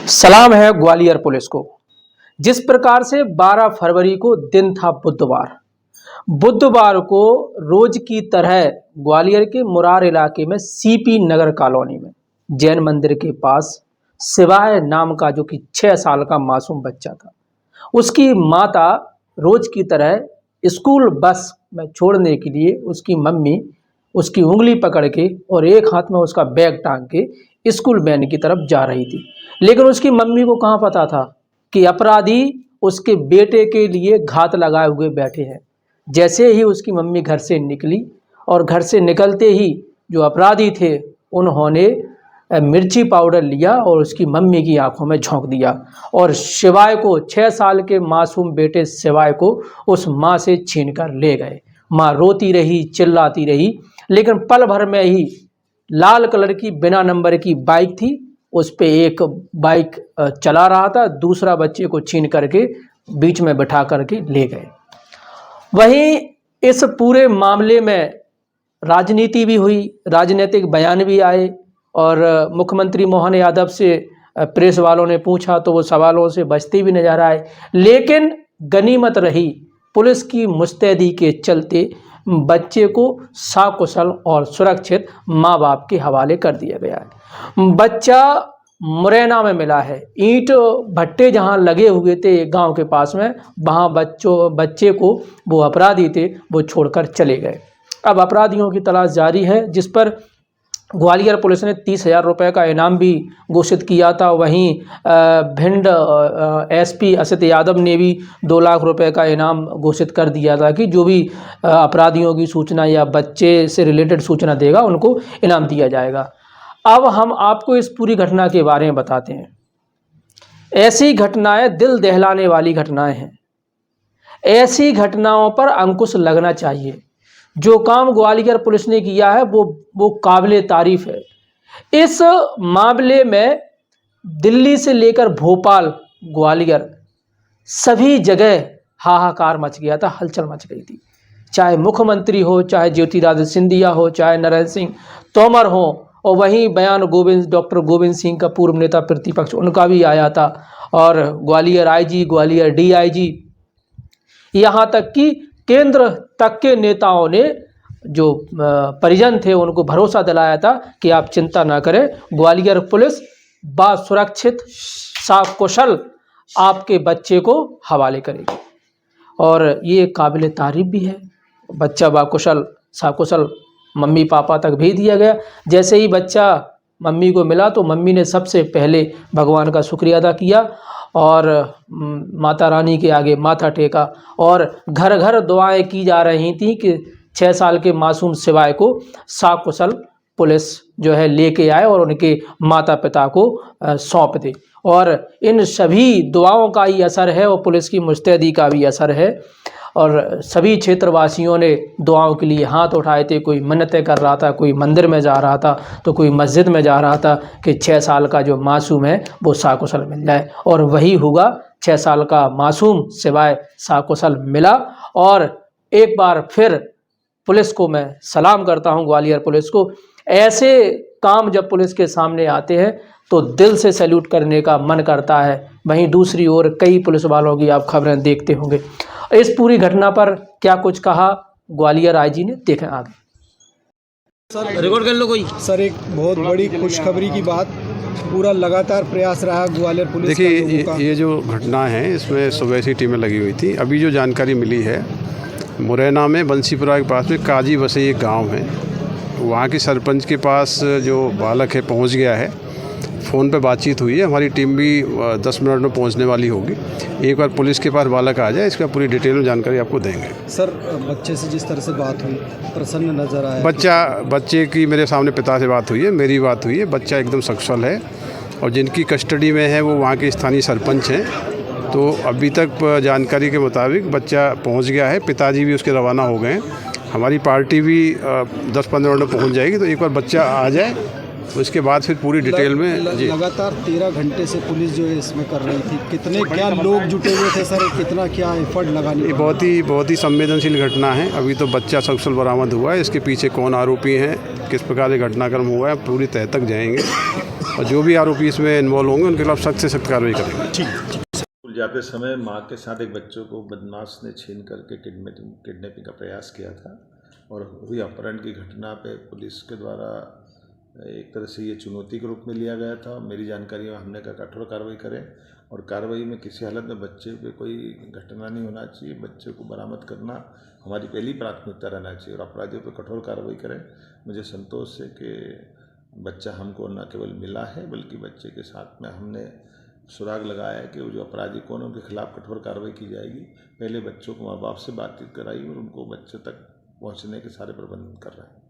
सलाम है ग्वालियर पुलिस को। जिस प्रकार से 12 फरवरी को दिन था बुधवार को रोज की तरह ग्वालियर के मुरार इलाके में सीपी नगर कॉलोनी में जैन मंदिर के पास शिवाय नाम का जो कि 6 साल का मासूम बच्चा था, उसकी माता रोज की तरह स्कूल बस में छोड़ने के लिए उसकी मम्मी उसकी उंगली पकड़ के और एक हाथ में उसका बैग टांग के स्कूल वैन की तरफ जा रही थी। लेकिन उसकी मम्मी को कहाँ पता था कि अपराधी उसके बेटे के लिए घात लगाए हुए बैठे हैं। जैसे ही उसकी मम्मी घर से निकली और घर से निकलते ही जो अपराधी थे उन्होंने मिर्ची पाउडर लिया और उसकी मम्मी की आंखों में झोंक दिया और शिवाय को 6 साल के मासूम बेटे शिवाय को उस माँ से छीन कर ले गए। माँ रोती रही, चिल्लाती रही, लेकिन पल भर में ही लाल कलर की बिना नंबर की बाइक थी, उस पे एक बाइक चला रहा था, दूसरा बच्चे को छीन करके बीच में बिठा करके ले गए। वहीं इस पूरे मामले में राजनीति भी हुई, राजनीतिक बयान भी आए और मुख्यमंत्री मोहन यादव से प्रेस वालों ने पूछा तो वो सवालों से बचते भी नजर आए। लेकिन गनीमत रही, पुलिस की मुस्तैदी के चलते बच्चे को सकुशल और सुरक्षित माँ बाप के हवाले कर दिया गया है। बच्चा मुरैना में मिला है। ईंट भट्टे जहाँ लगे हुए थे गांव के पास में, वहाँ बच्चे को वो अपराधी थे वो छोड़कर चले गए। अब अपराधियों की तलाश जारी है, जिस पर ग्वालियर पुलिस ने 30,000 रुपये का इनाम भी घोषित किया था। वहीं भिंड एसपी असित यादव ने भी 2 लाख रुपए का इनाम घोषित कर दिया था कि जो भी अपराधियों की सूचना या बच्चे से रिलेटेड सूचना देगा उनको इनाम दिया जाएगा। अब हम आपको इस पूरी घटना के बारे में बताते हैं। ऐसी घटनाएं दिल दहलाने वाली घटनाएं हैं। ऐसी घटनाओं पर अंकुश लगना चाहिए। जो काम ग्वालियर पुलिस ने किया है वो काबिले तारीफ है। इस मामले में दिल्ली से लेकर भोपाल, ग्वालियर सभी जगह हाहाकार मच गया था, हलचल मच गई थी। चाहे मुख्यमंत्री हो, चाहे ज्योतिरादित्य सिंधिया हो, चाहे नरेंद्र सिंह तोमर हो, और वहीं बयान डॉक्टर गोविंद सिंह का पूर्व नेता प्रतिपक्ष उनका भी आया था, और ग्वालियर आईजी, ग्वालियर डीआईजी, यहाँ तक कि केंद्र तक के नेताओं ने जो परिजन थे उनको भरोसा दिलाया था कि आप चिंता ना करें, ग्वालियर पुलिस सुरक्षित सकुशल आपके बच्चे को हवाले करेगी। और ये काबिल तारीफ भी है। बच्चा बाकुशल सकुशल मम्मी पापा तक भेज दिया गया। जैसे ही बच्चा मम्मी को मिला तो मम्मी ने सबसे पहले भगवान का शुक्रिया अदा किया और माता रानी के आगे माथा टेका और घर घर दुआएं की जा रही थी कि 6 साल के मासूम शिवाय को सकुशल पुलिस जो है लेके आए और उनके माता पिता को सौंप दे। और इन सभी दुआओं का ही असर है और पुलिस की मुस्तैदी का भी असर है। और सभी क्षेत्रवासियों ने दुआओं के लिए हाथ उठाए थे। कोई मन्नतें कर रहा था, कोई मंदिर में जा रहा था, तो कोई मस्जिद में जा रहा था कि 6 साल का जो मासूम है वो सकुशल मिल जाए। और वही हुआ, 6 साल का मासूम शिवाय सकुशल मिला। और एक बार फिर पुलिस को मैं सलाम करता हूं, ग्वालियर पुलिस को। ऐसे काम जब पुलिस के सामने आते हैं तो दिल से सैल्यूट करने का मन करता है। वहीं दूसरी ओर कई पुलिस वालों की आप खबरें देखते होंगे। इस पूरी घटना पर क्या कुछ कहा ग्वालियर आईजी ने, देखें आगे। सर रिकॉर्ड कर लो कोई। सर एक बहुत बड़ी खुशखबरी की बात, पूरा लगातार प्रयास रहा ग्वालियर पुलिस। देखिए ये जो घटना है इसमें सुबह से टीमें लगी हुई थी। अभी जो जानकारी मिली है, मुरैना में बंसीपुरा के पास में काजी बसे एक गांव है, वहाँ के सरपंच के पास जो बालक है पहुँच गया है। फ़ोन पे बातचीत हुई है, हमारी टीम भी 10 मिनट में पहुंचने वाली होगी। एक बार पुलिस के पास बालक आ जाए, इसका पूरी डिटेल में जानकारी आपको देंगे। सर बच्चे से जिस तरह से बात हुई, प्रसन्न नज़र आया। बच्चे की मेरे सामने पिता से बात हुई है, मेरी बात हुई है। बच्चा एकदम सकुशल है और जिनकी कस्टडी में है वो वहाँ के स्थानीय सरपंच हैं। तो अभी तक जानकारी के मुताबिक बच्चा पहुँच गया है, पिताजी भी उसके रवाना हो गए। हमारी पार्टी भी 10-15 मिनट में पहुँच जाएगी। तो एक बार बच्चा आ जाए, उसके बाद फिर पूरी डिटेल में जी। लगातार 13 घंटे से पुलिस जो है इसमें कर रही थी, कितने क्या लोग जुटे हुए थे सर, कितना क्या एफर्ट लगाने? ये बहुत ही संवेदनशील घटना है। अभी तो बच्चा सकुशल बरामद हुआ है, इसके पीछे कौन आरोपी हैं, किस प्रकार से घटनाक्रम हुआ है, पूरी तह तक जाएंगे। और जो भी आरोपी इसमें इन्वॉल्व होंगे उनके खिलाफ सख्त से सख्त कार्रवाई करेंगे। स्कूल जाते समय माँ के साथ एक बच्चों को बदमाश ने छीन करके किडनैपिंग का प्रयास किया था और हुई अपहरण की घटना पे पुलिस के द्वारा एक तरह से ये चुनौती के रूप में लिया गया था। मेरी जानकारी में हमने कहा कठोर कार्रवाई करें और कार्रवाई में किसी हालत में बच्चे पे कोई घटना नहीं होना चाहिए। बच्चे को बरामद करना हमारी पहली प्राथमिकता रहना चाहिए और अपराधियों पर कठोर कार्रवाई करें। मुझे संतोष है कि बच्चा हमको न केवल मिला है बल्कि बच्चे के साथ में हमने सुराग लगाया है कि वो जो अपराधी कौन है उनके खिलाफ कठोर कार्रवाई की जाएगी। पहले बच्चों को माँ बाप से बातचीत कराई और उनको बच्चे तक पहुँचने के सारे प्रबंध कर रहे हैं।